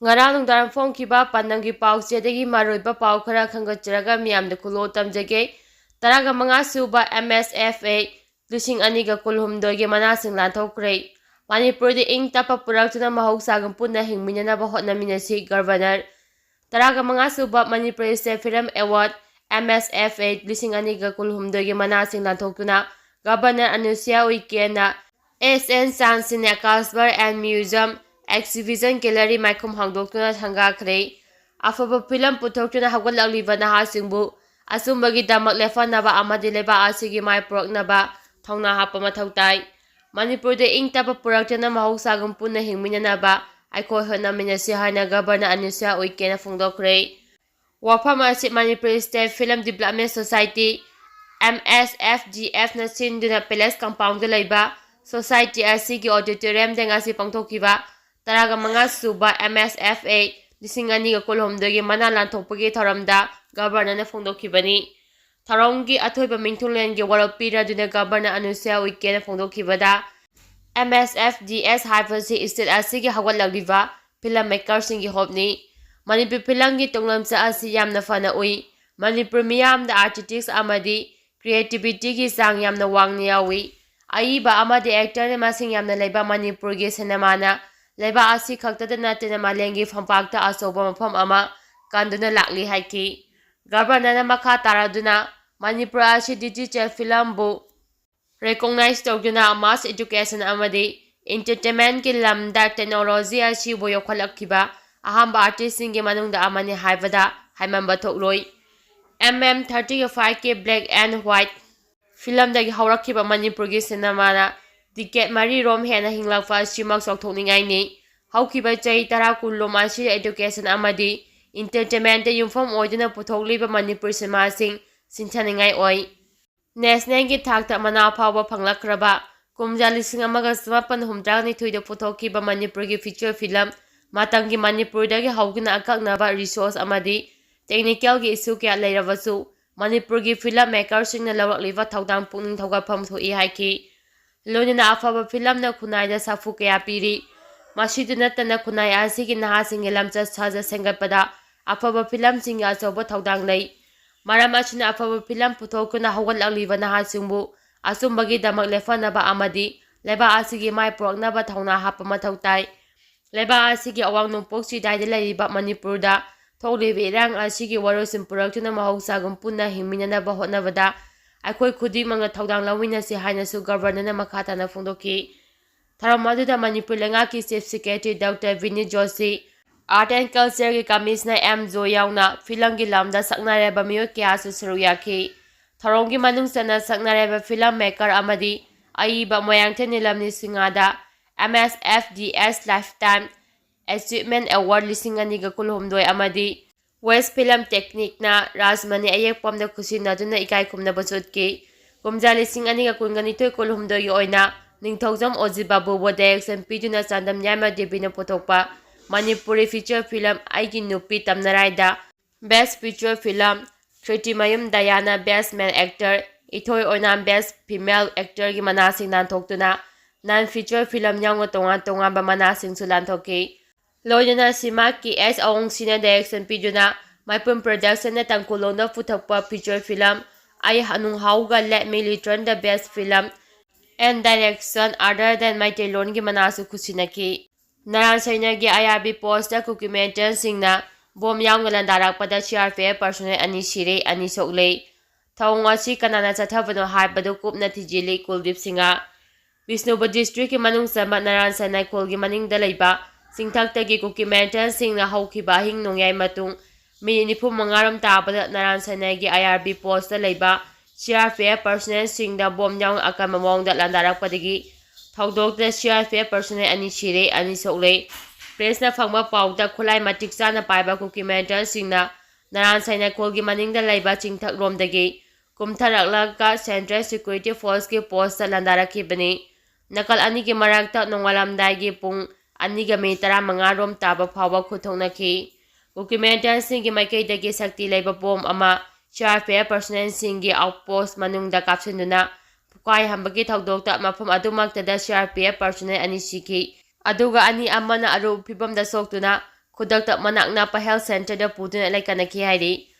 Ngarang nungdarang phongkiba pandamgi pauchedagi maroiba pau khara khangatjaraga miyamda kulo tamjage taraga manga suba MSFA lusing aniga kulhumdoige manasing lanthokre Manipurdi ing tapa purakjuna mahogsagam punna hingminanaba hotnaminasi Governor taraga manga suba Manipur State Film Award MSFA lusing aniga kulhumdoige manasing lanthokuna Governor Anusia Uikena SN Sansine Casper and Museum Exhibition Gallery Maikum Hangdoktuna thugaikhre afaba film puthokjuna hawgalakliba nahasingbu asumagi damak lefanaba amadi leba asigi mai puraknaba thongna hapa mathau tai Manipurda ing tapa purakjana mahogsagam punna hingminanaba aikhoi honaminasi haina Governor Anusia Uikena phongdokhre wafam asi Manipur State Film Development Society MSFGF na sinduna Palace Compound laiba Society asigi auditorium dengasi pangthokiba taraga manga suba MSFA lising aniga kulhomdogi mana lanthokpagi thoramda Governor na phongdokhibani tharonggi athoiba mingthunglengi warop piraduna Governor Anusia Uikena phongdokhibada MSFDS haibasi state asigi hawgalakliba filmmaker singi hopni Manipur filamgi tonglamsa asi yamna fana ui Manipur miyamda artists amadi creativity gi sang yamna wangni yawi aiba amadi actor na masing yamna leiba Manipur gi cinemana leiba asi khaktada natena malengi phampakta asoba mafam ama kanduna lakli haiki Governor na makha taraduna Manipur asi digital film bu recognize tawduna mass education amadi entertainment ki lamda technology asi bo yokhalakkiba ahamba artist singi manungda amani haibada haimamba thokloi MM35K black and white film dagi haurakkiba Manipur gi cinemana ticket mari rom hena hinglakfa simak sokthokningai ni haukiba chai tara kullom asi education amadi entertainment yumfam oiduna puthokliba Manipur cinema sing sinthaningai oi national gi thakta mana phawa phanglakraba kumja lising amaga samapan humdrani thuida puthokkiba Manipur gi feature film matangi Manipur dagi haugina akaknaba resource amadi technical gi issue kya leirabasu Manipur gi filmmaker singna lawakliba thawdang pungning thawgapam thoi haiki loinina afaba film na khunai da safu kya piri masiduna tana khunai asigi nahasing lamcha saja sengapada afaba film singa asoba thawdang lei maram achina afaba film puthokuna hawgalakliba nahasingbu asumbagi damak lefanaba amadi leba asigi mai proknaba thawna hapa mathau tai leba asigi awang nungpok sidai laiba Manipurda thoklibi rang asigi warosim purakjuna mahogsagam punna hingminanaba hotnabada aikhoi khudimangna thawdang lawinasi hainasu Governor na makhatana phongdokhi tharamaduna Manipur lengaki Chief Secretary Dr. Vinny Joshi Art and Culture ki Commissioner M. Zoyauna filmgi lamda saknareba miyo kyasu saruyaki tharonggi manungsana saknareba filmmaker amadi aiba moyangthe nilamni singada MSFDS Lifetime Achievement Award lising aniga kulhumdoi amadi West Film Technique na Rajmani ayekpamda kusinaduna ikai kumna basutki kumja lising aniga kunganitoy kulhumdoi oina ningthokjam Ojibabu bo direction piduna chandam yama debina puthokpa Manipuri feature film Aigi Nupi Tamnaraida Best Feature Film Tritimayum Diana Best Male Actor Ithoi Oinam Best Female Actor gi manasing nanthokduna non-feature film yang tonga ba manasing sulanthokki loyana sima ki S Aung Sina direction piduna Maipum production na tangkulona puthakpa feature film ai hanung hauga Let Me Return the Best Film and Direction other than my telon gi manasu khusinaki naran saina gi IRB post da documentary singna bom yang landarak pada CRPF personnel ani sire ani soklei thawng asi kanana chathabano haibadu kupna thijili Kuldip Singa Vishnupur district ki manung sama naran sanai kolgi maning dalaiba singthaktagi documentary singna haukiba hing nongyai matung mi nipu mangaram tabada naran sanai gi IRB post da laiba CRPF personnel singda bom yang akama mongda landarak padagi thawdokda CRPF personnel ani sire ani soklei press na phangma pauda khulai matik chana paiba documentary singna naran sanai kolgi maning dalaiba chingthak romdagi kumtharakla Central Security Force ki post da landarakibani nakal ani ki marakta nongalamdai gi pung ani ga me 15 rom taba phawa khuthonaki documentary sing gi maikaidagi sakti leiba bom ama CRPF personnel sing gi outpost manungda kapsinduna pukai hambagi thawdokta mafam adumakta da CRPF personnel ani siki aduga ani amana aru phibamda soktuna ꯈꯨꯗꯛꯇ ꯃꯅꯥꯛ ꯅꯛꯄ health ꯁꯦꯟꯇꯔꯗ ꯄꯨꯗꯨꯅ ꯂꯩꯀꯠꯅꯈꯤ ꯍꯥꯏꯔꯤ꯫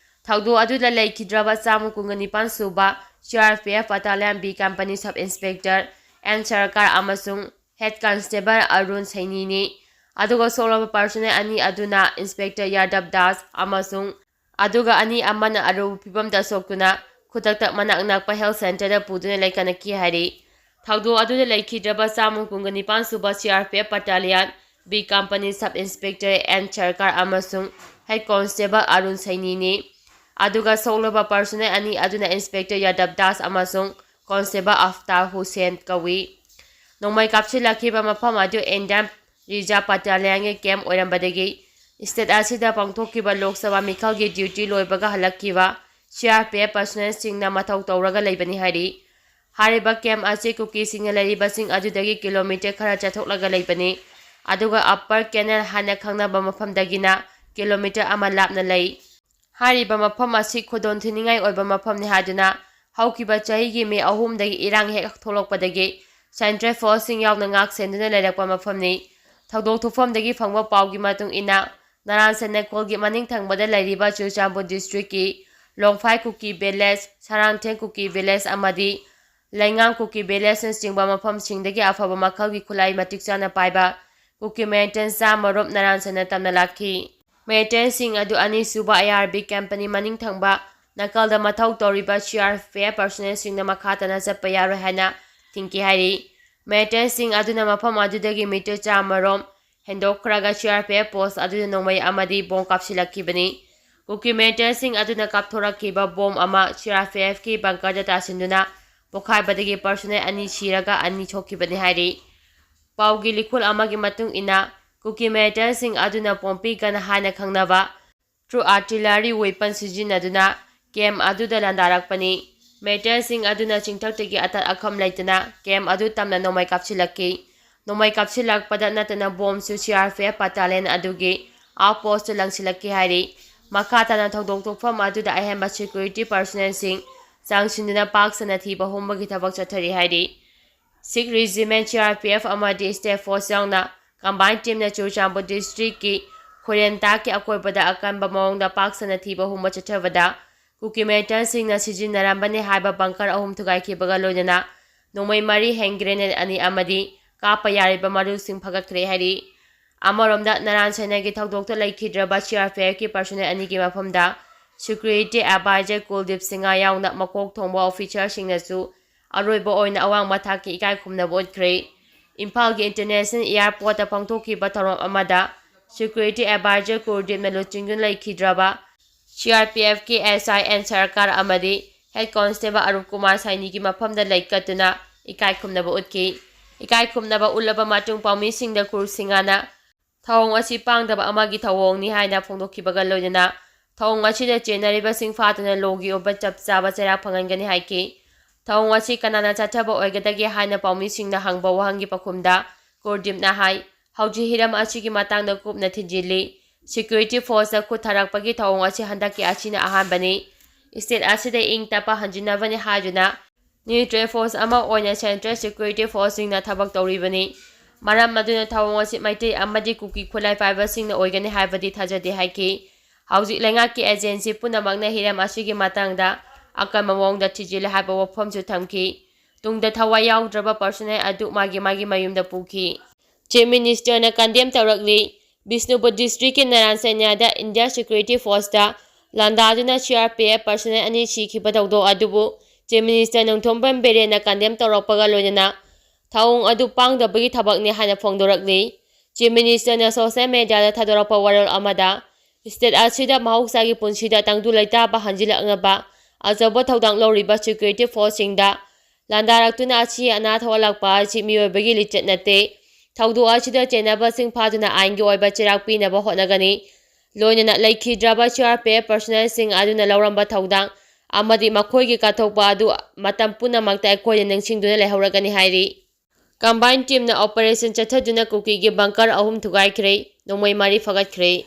ꯊꯧꯗꯣꯛ ꯑꯗꯨꯗ ꯂꯩꯈꯤꯗ꯭ꯔꯕ 129 ꯁꯨꯕ CRPF battalion B company sub inspector N ꯁꯔꯀꯥꯔ ꯑꯃꯁꯨꯡ ꯍꯦꯗ ꯀꯟꯁꯇꯦꯕꯜ ꯑꯔꯨꯟ ꯁꯩꯅꯤꯅꯤ꯫ ꯑꯗꯨꯒ ꯁꯣꯛꯂꯕ ꯄꯔꯁꯣꯅꯦꯜ ꯑꯅꯤ ꯑꯗꯨꯅ ꯏꯟꯁꯄꯦꯛꯇꯔ ꯌꯥꯗꯕ ꯗꯥꯁ ꯑꯃꯁꯨꯡ ꯑꯗꯨꯒ ꯑꯅꯤ ꯑꯃꯅ ꯑꯔꯨꯕ ꯐꯤꯚꯝꯗ ꯁꯣꯛꯇꯨꯅ ꯈꯨꯗꯛꯇ ꯃꯅꯥꯛ ꯅꯛꯄ ꯍꯦꯜꯊ ꯁꯦꯟꯇꯔꯗ ꯄꯨꯗꯨꯅ ꯂꯩꯀꯠꯅꯈꯤ ꯍꯥꯏꯔꯤ꯫ ꯊꯧꯗꯣꯛ ꯑꯗꯨꯗ ꯂꯩꯈꯤꯗ꯭ꯔꯕ 129 ꯁꯨꯕ CRPF battalion B company sub inspector N ꯁꯔꯀꯥꯔ ꯑꯃꯁꯨꯡ ꯍꯦꯗ ꯀꯣꯟꯁꯇꯦꯕꯜ ꯑꯔꯨꯟ ꯁꯩꯅꯤꯅꯤ꯫ ꯑꯗꯨꯒ ꯁꯣꯛꯂꯕ ꯄꯔꯁꯣꯅꯦꯜ ꯑꯅꯤ ꯑꯗꯨꯅ ꯏꯟꯁꯄꯦꯛꯇꯔ ꯌꯥꯗꯕ ꯗꯥꯁ ꯑꯃꯁꯨꯡ ꯀꯣꯟꯁꯇꯦꯕꯜ ꯑꯐꯇꯥꯕ ꯍꯨꯁꯦꯟ ꯀꯧꯏ꯫ ꯅꯣꯡꯃꯩ ꯀꯥꯞꯁꯤꯜꯂꯛꯈꯤꯕ ꯃꯐꯝ ꯑꯗꯨ ꯏꯟꯗꯤꯌꯟ ꯔꯤꯖꯥꯔꯚ ꯕꯠꯇꯥꯂꯤꯌꯟꯒꯤ ꯀꯦꯝꯞ ꯑꯣꯏꯔꯝꯕꯗꯒꯤ ꯁ꯭ꯇꯦꯠ ꯑꯁꯤꯗ ꯄꯥꯡꯊꯣꯛꯈꯤꯕ ꯂꯣꯛ ꯁꯚꯥ ꯃꯤꯈꯜꯒꯤ ꯗ꯭ꯌꯨꯇꯤ ꯂꯣꯏꯕꯒ ꯍꯜꯂꯛꯈꯤꯕ CRPF ꯄꯔꯁꯣꯅꯦꯜꯁꯤꯡꯅ ꯃꯊꯧ ꯇꯧꯔꯒ ꯂꯩꯕꯅꯤ ꯍꯥꯏꯔꯤ꯫ ꯍꯥꯏꯔꯤꯕ ꯀꯦꯝꯞ ꯑꯁꯤ ꯀꯨꯀꯤꯁꯤꯡꯅ ꯂꯩꯔꯤꯕꯁꯤꯡ ꯑꯗꯨꯗꯒꯤ ꯀꯤꯂꯣꯃꯤꯇꯔ ꯈꯔ ꯆꯠꯊꯣꯛꯂꯒ ꯂꯩꯕꯅꯤ꯫ ꯑꯗꯨꯒ ꯑꯞꯄꯔ ꯀꯦꯅꯦꯜ ꯍꯥꯏꯅ ꯈꯪꯅꯕ ꯃꯐꯝꯗꯒꯤꯅ ꯀꯤꯂꯣꯃꯤꯇꯔ ꯑꯃ ꯂꯥꯞꯅ ꯂꯩ꯫ ꯍꯥꯏꯔꯤꯕ ꯃꯐꯝ ꯑꯁꯤ ꯈꯨꯗꯣꯡꯊꯤꯅꯤꯡꯉꯥꯏ ꯑꯣꯏꯕ ꯃꯐꯝꯅꯤ ꯍꯥꯏꯗꯨꯅ ꯍꯧꯈꯤꯕ ꯆꯍꯤꯒꯤ ꯃꯦ 3ꯗꯒꯤ ꯏꯔꯥꯡ ꯍꯦꯛ ꯊꯣꯛꯂꯛꯄꯗꯒꯤ ꯁꯦꯟꯇ꯭ꯔꯦꯜ ꯐꯣꯔꯁꯁꯤꯡ ꯌꯥꯎꯅ ꯉꯥꯛ ꯁꯦꯟꯗꯨꯅ ꯂꯩꯔꯛꯄ ꯃꯐꯝꯅꯤ꯫ ꯊꯧꯗꯣꯛ ꯊꯣꯛꯐꯝꯗꯒꯤ ꯐꯪꯕ ꯄꯥꯎꯒꯤ ꯃꯇꯨꯡ ꯏꯟꯅ ꯅꯔꯥꯟꯁꯦꯅꯈꯣꯜꯒꯤ ꯃꯅꯤꯡꯊꯪꯕꯗ ꯂꯩꯔꯤꯕ ꯆꯨꯔꯆꯥꯟꯄꯨꯔ ꯗꯤꯁꯇ꯭ꯔꯤꯛꯀꯤ ꯂꯣꯡꯐꯥꯏ ꯀꯨꯀꯤ ꯚꯤꯂꯦꯖ, ꯁꯔꯥꯡꯊꯦꯡ ꯀꯨꯀꯤ ꯚꯤꯂꯦꯖ ꯑꯃꯗꯤ ꯂꯩꯉꯥꯝ ꯀꯨꯀꯤ ꯚꯤꯂꯦꯖꯅꯆꯤꯡꯕ ꯃꯐꯝꯁꯤꯡꯗꯒꯤ ꯑꯐꯕ ꯃꯈꯜꯒꯤ ꯈꯨꯠꯂꯥꯏ ꯃꯇꯤꯛ ꯆꯥꯅ ꯄꯥꯏꯕ ꯀꯨꯀꯤ ꯃꯤꯂꯤꯇꯦꯟꯠ 100 ꯅꯔꯥꯟꯁꯦꯟꯅ ꯇꯝꯅ ꯂꯥꯛꯈꯤ꯫ ꯃꯤꯂꯤꯇꯦꯟꯠꯁꯤꯡ ꯑꯗꯨ ꯑꯅꯤꯁꯨꯕ IRB ꯀꯝꯄꯅꯤ ꯃꯅꯤꯡꯊꯪꯕ ꯅꯥꯀꯜꯗ ꯃꯊꯧ ꯇꯧꯔꯤꯕ CRPF ꯄꯔꯁꯣꯅꯦꯜꯁꯤꯡꯅ ꯃꯈꯥ ꯇꯥꯅ ꯆꯠꯄ ꯌꯥꯔꯣꯏ ꯍꯥꯏꯅ ꯊꯤꯡꯈꯤ ꯍꯥꯏꯔꯤ꯫ ꯃꯤꯂꯤꯇꯦꯟꯠꯁꯤꯡ ꯑꯗꯨꯅ ꯃꯐꯝ ꯑꯗꯨꯗꯒꯤ ꯃꯤꯇꯔ 100 ꯍꯦꯟꯗꯣꯛꯈ꯭ꯔꯒ CRPF ꯄꯣꯁꯠ ꯑꯗꯨꯗ ꯅꯣꯡꯃꯩ ꯑꯃꯗꯤ ꯕꯣꯝ ꯀꯥꯞꯁꯤꯜꯂꯛꯈꯤꯕꯅꯤ꯫ ꯀꯨꯀꯤ ꯃꯤꯂꯤꯇꯦꯟꯠꯁꯤꯡ ꯑꯗꯨꯅ ꯀꯥꯞꯊꯣꯔꯛꯈꯤꯕ ꯕꯣꯝ ꯑꯃ CRPFꯀꯤ ꯕꯪꯀꯔꯗ ꯇꯥꯁꯤꯟꯗꯨꯅ ꯄꯣꯈꯥꯏꯕꯗꯒꯤ ꯄꯔꯁꯣꯅꯦꯜ ꯑꯅꯤ ꯁꯤꯔꯒ ꯑꯅꯤ ꯁꯣꯛꯈꯤꯕꯅꯤ ꯍꯥꯏꯔꯤ꯫ ꯄꯥꯎꯒꯤ ꯂꯤꯈꯨꯜ ꯑꯃꯒꯤ ꯃꯇꯨꯡ ꯏꯟꯅ ꯀꯨꯀꯤ ꯃꯤꯂꯤꯇꯦꯟꯠꯁꯤꯡ ꯑꯗꯨꯅ ꯄꯣꯝꯄꯤ ꯒꯟ ꯍꯥꯏꯅ ꯈꯪꯅꯕ ꯇ꯭ꯔꯨ ꯑꯥꯔꯇꯤꯂꯔꯤ ꯋꯦꯄꯟ ꯁꯤꯖꯤꯟꯅꯗꯨꯅ ꯀꯦꯝꯞ ꯑꯗꯨꯗ ꯂꯥꯟꯗꯥꯔꯛꯄꯅꯤ꯫ ꯃꯤꯂꯤꯇꯦꯟꯠꯁꯤꯡ ꯑꯗꯨꯅ ꯆꯤꯡꯊꯛꯇꯒꯤ ꯑꯇꯠ ꯑꯈꯝ ꯂꯩꯇꯅ ꯀꯦꯝꯞ ꯑꯗꯨ ꯇꯝꯅ ꯅꯣꯡꯃꯩ ꯀꯥꯞꯁꯤꯜꯂꯛꯈꯤ꯫ ꯅꯣꯡꯃꯩ ꯀꯥꯞꯁꯤꯜꯂꯛꯄꯗ ꯅꯠꯇꯅ ꯕꯣꯝꯁꯨ CRPF ꯕꯠꯇꯥꯂꯤꯌꯟ ꯑꯗꯨꯒꯤ ꯑꯥꯎꯠꯄꯣꯁꯠꯇ ꯂꯪꯁꯤꯜꯂꯛꯈꯤ ꯍꯥꯏꯔꯤ꯫ ꯃꯈꯥ ꯇꯥꯅ ꯊꯧꯗꯣꯛ ꯊꯣꯛꯐꯝ ꯑꯗꯨꯗ ꯑꯍꯦꯟꯕ ꯁꯦꯀ꯭ꯌꯨꯔꯤꯇꯤ ꯄꯔꯁꯣꯅꯦꯜꯁꯤꯡ ꯆꯪꯁꯤꯟꯗꯨꯅ ꯄꯥꯛ ꯁꯟꯅ ꯊꯤꯕ ꯍꯨꯝꯕꯒꯤ ꯊꯕꯛ ꯆꯠꯊꯔꯤ ꯍꯥꯏꯔꯤ꯫ ꯁꯤꯈ ꯔꯤꯖꯤꯃꯦꯟꯠ, CRPF ꯑꯃꯗꯤ ꯁ꯭ꯇꯦꯠ ꯐꯣꯔꯁ ꯌꯥꯎꯅ ꯀꯝꯕꯥꯏꯟ ꯇꯤꯝꯅ ꯆꯨꯔꯆꯥꯟꯄꯨꯔ ꯗꯤꯁꯇ꯭ꯔꯤꯛꯀꯤ ꯈꯨꯔꯦꯟꯇꯥꯛꯀꯤ ꯑꯀꯣꯏꯕꯗ ꯑꯀꯟꯕ ꯃꯑꯣꯡꯗ ꯄꯥꯛ ꯁꯟꯅ ꯊꯤꯕ ꯍꯨꯝꯕ ꯆꯠꯊꯕꯗ ꯀꯨꯀꯤ ꯃꯤꯂꯤꯇꯦꯟꯠꯁꯤꯡꯅ ꯁꯤꯖꯤꯟꯅꯔꯝꯕꯅꯤ ꯍꯥꯏꯕ ꯕꯪꯀꯔ 3 ꯊꯨꯒꯥꯏꯈꯤꯕꯒ ꯂꯣꯏꯅꯅ ꯅꯣꯡꯃꯩ 4, ꯍꯦꯟ ꯒ꯭ꯔꯦꯅꯦꯗ 2 ꯑꯃꯗꯤ ꯀꯥꯞꯄ ꯌꯥꯔꯤꯕ ꯃꯔꯨꯁꯤꯡ ꯐꯒꯠꯈ꯭ꯔꯦ ꯍꯥꯏꯔꯤ꯫ ꯑꯃꯔꯣꯝꯗ ꯅꯔꯥꯟꯁꯦꯟꯅꯒꯤ ꯊꯧꯗꯣꯛꯇ ꯂꯩꯈꯤꯗ꯭ꯔꯕ CRPFꯀꯤ ꯄꯔꯁꯣꯅꯦꯜ ꯑꯅꯤꯒꯤ ꯃꯐꯝꯗ ꯁꯦꯀ꯭ꯌꯨꯔꯤꯇꯤ ꯑꯦꯗꯚꯥꯏꯖꯔ ꯀꯨꯜꯗꯤꯞ ꯁꯤꯡꯍ ꯌꯥꯎꯅ ꯃꯀꯣꯛ ꯊꯣꯡꯕ ꯑꯣꯐꯤꯁꯔꯁꯤꯡꯅꯁꯨ ꯑꯔꯣꯏꯕ ꯑꯣꯏꯅ ꯑꯋꯥꯡꯕ ꯊꯥꯛꯀꯤ ꯏꯀꯥꯏꯈꯨꯝꯅꯕ ꯎꯠꯈ꯭ꯔꯦ꯫ ꯏꯝꯐꯥꯜꯒꯤ ꯏꯟꯇꯔꯅꯦꯁꯅꯦꯜ ꯑꯦꯌꯔꯄꯣꯔꯠꯇ ꯄꯥꯡꯊꯣꯛꯈꯤꯕ ꯊꯧꯔꯝ ꯑꯃꯗ ꯁꯦꯀ꯭ꯌꯨꯔꯤꯇꯤ ꯑꯦꯗꯚꯥꯏꯖꯔ ꯀꯨꯜꯗꯤꯞꯅ ꯂꯨꯆꯤꯡꯗꯨꯅ ꯂꯩꯈꯤꯗ꯭ꯔꯕ CRPFꯀꯤ SI N ꯁꯔꯀꯥꯔ ꯑꯃꯗꯤ ꯍꯦꯗ ꯀꯣꯟꯁꯇꯦꯕꯜ ꯑꯔꯨꯞ ꯀꯨꯃꯥꯔ ꯁꯥꯏꯅꯤꯒꯤ ꯃꯐꯝꯗ ꯂꯩꯀꯠꯇꯨꯅ ꯏꯀꯥꯏꯈꯨꯝꯅꯕ ꯎꯠꯈꯤ꯫ ꯏꯀꯥꯏꯈꯨꯝꯅꯕ ꯎꯠꯂꯕ ꯃꯇꯨꯡ ꯄꯥꯎꯃꯤꯁꯤꯡꯗ ꯀꯨꯜ ꯁꯤꯡꯍꯅ ꯊꯧꯑꯣꯡ ꯑꯁꯤ ꯄꯥꯡꯗꯕ ꯑꯃꯒꯤ ꯊꯧꯑꯣꯡꯅꯤ ꯍꯥꯏꯅ ꯐꯣꯡꯗꯣꯛꯈꯤꯕꯒ ꯂꯣꯏꯅꯅ ꯊꯧꯑꯣꯡ ꯑꯁꯤꯗ ꯆꯦꯟꯅꯔꯤꯕꯁꯤꯡ ꯐꯥꯗꯨꯅ ꯂꯣꯒꯤ ꯑꯣꯏꯕ ꯆꯞ ꯆꯥꯕ ꯆꯩꯔꯥꯛ ꯐꯪꯍꯟꯒꯅꯤ ꯍꯥꯏꯈꯤ꯫ ꯊꯧꯑꯣꯡ ꯑꯁꯤ ꯀꯅꯥꯅ ꯆꯠꯊꯕ ꯑꯣꯏꯒꯗꯒꯦ ꯍꯥꯏꯅ ꯄꯥꯎꯃꯤꯁꯤꯡꯅ ꯍꯪꯕ ꯋꯥꯍꯪꯒꯤ ꯄꯥꯎꯈꯨꯝꯗ ꯀꯨꯜꯗꯤꯞꯅ ꯍꯥꯏ ꯍꯧꯖꯤꯛ ꯍꯤꯔꯝ ꯑꯁꯤꯒꯤ ꯃꯇꯥꯡꯗ ꯀꯨꯞꯅ ꯊꯤꯖꯤꯜꯂꯤ꯫ ꯁꯦꯀ꯭ꯌꯨꯔꯤꯇꯤ ꯐꯣꯔꯁꯇ ꯈꯨꯠ ꯊꯥꯔꯛꯄꯒꯤ ꯊꯧꯑꯣꯡ ꯑꯁꯤ ꯍꯟꯗꯛꯀꯤ ꯑꯁꯤꯅ ꯑꯍꯥꯟꯕꯅꯤ꯫ ꯁ꯭ꯇꯦꯠ ꯑꯁꯤꯗ ꯏꯪ ꯇꯞꯄ ꯍꯟꯖꯤꯟꯅꯕꯅꯤ ꯍꯥꯏꯗꯨꯅ ꯅ꯭ꯌꯨꯇ꯭ꯔꯦꯜ ꯐꯣꯔꯁ ꯑꯃ ꯑꯣꯏꯅ ꯁꯦꯟꯇ꯭ꯔꯦꯜ ꯁꯦꯀ꯭ꯌꯨꯔꯤꯇꯤ ꯐꯣꯔꯁꯁꯤꯡꯅ ꯊꯕꯛ ꯇꯧꯔꯤꯕꯅꯤ꯫ ꯃꯔꯝ ꯑꯗꯨꯅ ꯊꯧꯑꯣꯡ ꯑꯁꯤ ꯃꯩꯇꯩ ꯑꯃꯗꯤ ꯀꯨꯀꯤ ꯈꯨꯠꯂꯥꯏ ꯄꯥꯏꯕꯁꯤꯡꯅ ꯑꯣꯏꯒꯅꯤ ꯍꯥꯏꯕꯗꯤ ꯊꯥꯖꯗꯦ ꯍꯥꯏꯈꯤ꯫ ꯍꯧꯖꯤꯛ ꯂꯩꯉꯥꯛꯀꯤ ꯑꯦꯖꯦꯟꯁꯤ ꯄꯨꯝꯅꯃꯛꯅ ꯍꯤꯔꯝ ꯑꯁꯤꯒꯤ ꯃꯇꯥꯡꯗ ꯑꯀꯟꯕ ꯃꯑꯣꯡꯗ ꯊꯤꯖꯤꯜꯂꯤ ꯍꯥꯏꯕ ꯋꯥꯐꯝꯁꯨ ꯊꯝꯈꯤ꯫ ꯇꯨꯡꯗ ꯊꯋꯥꯏ ꯌꯥꯎꯗ꯭ꯔꯕ ꯄꯔꯁꯣꯅꯦꯜ ꯑꯗꯨ ꯃꯥꯒꯤ ꯃꯌꯨꯝꯗ ꯄꯨꯈꯤ꯫ Chief ꯃꯤꯅꯤꯁꯇꯔꯅ condemn ꯇꯧꯔꯛꯂꯤ꯫ ꯕꯤꯁꯅꯨꯄꯨꯔ ꯗꯤꯁꯇ꯭ꯔꯤꯛꯀꯤ ꯅꯔꯥꯟꯁꯦꯟꯌꯥꯗ ꯏꯟꯗꯤꯌꯥ ꯁꯦꯀ꯭ꯌꯨꯔꯤꯇꯤ ꯐꯣꯔꯁꯇ ꯂꯥꯟꯗꯥꯗꯨꯅ CRPF ꯄꯔꯁꯣꯅꯦꯜ 2 ꯁꯤꯈꯤꯕ ꯊꯧꯗꯣꯛ ꯑꯗꯨꯕꯨ ꯆꯤꯐ ꯃꯤꯅꯤꯁꯇꯔ ꯅꯣꯡꯊꯣꯝꯕꯝ ꯕꯤꯔꯦꯟꯅ ꯀꯟꯗꯦꯝ ꯇꯧꯔꯛꯄꯒ ꯂꯣꯏꯅꯅ ꯊꯧꯑꯣꯡ ꯑꯗꯨ ꯄꯥꯡꯗꯕꯒꯤ ꯊꯕꯛꯅꯤ ꯍꯥꯏꯅ ꯐꯣꯡꯗꯣꯔꯛꯂꯤ꯫ ꯆꯤꯐ ꯃꯤꯅꯤꯁꯇꯔꯅ ꯁꯣꯁꯤꯌꯦꯜ ꯃꯤꯗꯤꯌꯥꯗ ꯊꯥꯗꯣꯔꯛꯄ ꯋꯥꯔꯣꯜ ꯑꯃꯗ ꯁ꯭ꯇꯦꯠ ꯑꯁꯤꯗ ꯃꯍꯧꯁꯥꯒꯤ ꯄꯨꯟꯁꯤꯗ ꯇꯪꯗꯨ ꯂꯩꯇꯥꯕ ꯍꯟꯖꯤꯜꯂꯛꯅꯕ ꯑꯆꯧꯕ ꯊꯧꯗꯥꯡ ꯂꯧꯔꯤꯕ ꯁꯦꯀ꯭ꯌꯨꯔꯤꯇꯤ ꯐꯣꯔꯁꯁꯤꯡꯗ ꯂꯥꯟꯗꯥꯔꯛꯇꯨꯅ ꯑꯁꯤ ꯑꯅꯥ ꯊꯣꯛꯍꯜꯂꯛꯄ ꯑꯁꯤ ꯃꯤꯑꯣꯏꯕꯒꯤ ꯂꯤꯆꯠ ꯅꯠꯇꯦ꯫ ꯊꯧꯗꯣꯛ ꯑꯁꯤꯗ ꯆꯦꯟꯅꯕꯁꯤꯡ ꯐꯥꯗꯨꯅ ꯑꯥꯏꯟꯒꯤ ꯑꯣꯏꯕ ꯆꯩꯔꯥꯛ ꯄꯤꯅꯕ ꯍꯣꯠꯅꯒꯅꯤ꯫ ꯂꯣꯏꯅꯅ ꯂꯩꯈꯤꯗ꯭ꯔꯕ CRPF ꯄꯔꯁꯣꯅꯦꯜꯁꯤꯡ ꯑꯗꯨꯅ ꯂꯧꯔꯝꯕ ꯊꯧꯗꯥꯡ ꯑꯃꯗꯤ ꯃꯈꯣꯏꯒꯤ ꯀꯠꯊꯣꯛꯄ ꯑꯗꯨ ꯃꯇꯝ ꯄꯨꯝꯅꯃꯛꯇ ꯑꯩꯈꯣꯏꯅ ꯅꯤꯡꯁꯤꯡꯗꯨꯅ ꯂꯩꯍꯧꯔꯒꯅꯤ ꯍꯥꯏꯔꯤ꯫ ꯀꯝꯕꯥꯏꯟ ꯇꯤꯝꯅ ꯑꯣꯄꯔꯦꯁꯟ ꯆꯠꯊꯗꯨꯅ ꯀꯨꯀꯤꯒꯤ ꯕꯪꯀꯔ 3 ꯊꯨꯒꯥꯏꯈ꯭ꯔꯦ, ꯅꯣꯡꯃꯩ 4 ꯐꯒꯠꯈ꯭ꯔꯦ꯫